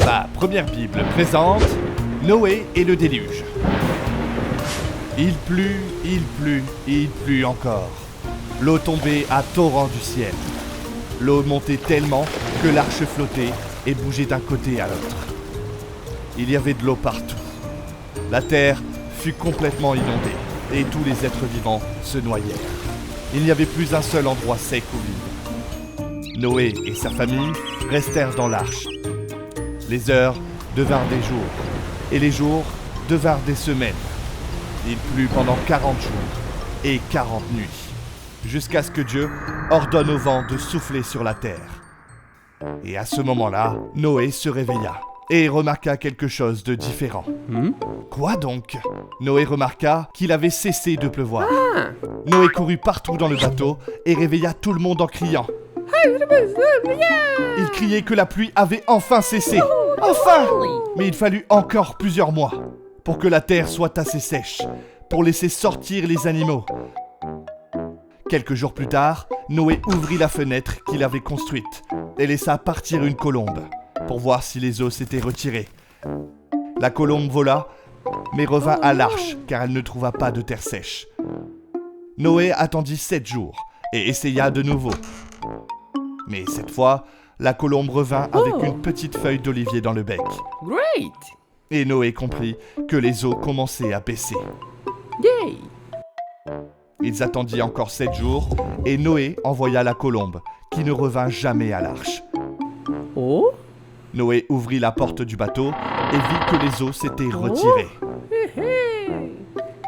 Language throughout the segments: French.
Ma première Bible présente Noé et le déluge. Il plut encore. L'eau tombait à torrent du ciel. L'eau montait tellement que l'arche flottait et bougeait d'un côté à l'autre. Il y avait de l'eau partout. La terre fut complètement inondée et tous les êtres vivants se noyèrent. Il n'y avait plus un seul endroit sec ou vide. Noé et sa famille restèrent dans l'arche. Les heures devinrent des jours et les jours devinrent des semaines. Il plut pendant 40 jours et 40 nuits, jusqu'à ce que Dieu ordonne au vent de souffler sur la terre. Et à ce moment-là, Noé se réveilla et remarqua quelque chose de différent. Quoi donc ? Noé remarqua qu'il avait cessé de pleuvoir. Noé courut partout dans le bateau et réveilla tout le monde en criant. Il criait que la pluie avait enfin cessé. Enfin ! Mais il fallut encore plusieurs mois pour que la terre soit assez sèche, pour laisser sortir les animaux. Quelques jours plus tard, Noé ouvrit la fenêtre qu'il avait construite et laissa partir une colombe pour voir si les eaux s'étaient retirées. La colombe vola, mais revint à l'arche car elle ne trouva pas de terre sèche. Noé attendit 7 jours et essaya de nouveau. Mais cette fois, la colombe revint avec une petite feuille d'olivier dans le bec. Great! Et Noé comprit que les eaux commençaient à baisser. Yay! Ils attendirent encore 7 jours et Noé envoya la colombe, qui ne revint jamais à l'arche. Oh? Noé ouvrit la porte du bateau et vit que les eaux s'étaient retirées.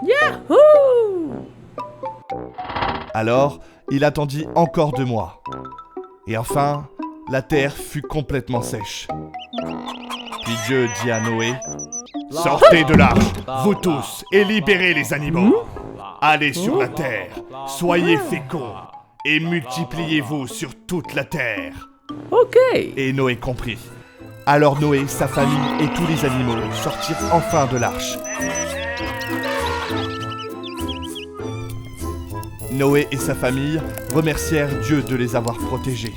Yahoo! Alors, il attendit encore 2 mois. Et enfin, la terre fut complètement sèche. Puis Dieu dit à Noé, « Sortez de l'arche, vous tous, et libérez les animaux. Allez sur la terre, soyez féconds, et multipliez-vous sur toute la terre. » Ok! Et Noé comprit. Alors Noé, sa famille et tous les animaux sortirent enfin de l'arche. Noé et sa famille remercièrent Dieu de les avoir protégés.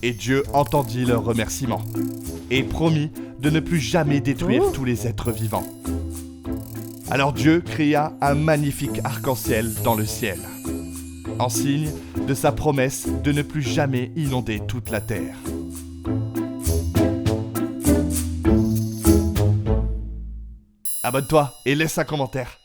Et Dieu entendit leurs remerciements et promit de ne plus jamais détruire tous les êtres vivants. Alors Dieu créa un magnifique arc-en-ciel dans le ciel, en signe de sa promesse de ne plus jamais inonder toute la terre. Abonne-toi et laisse un commentaire.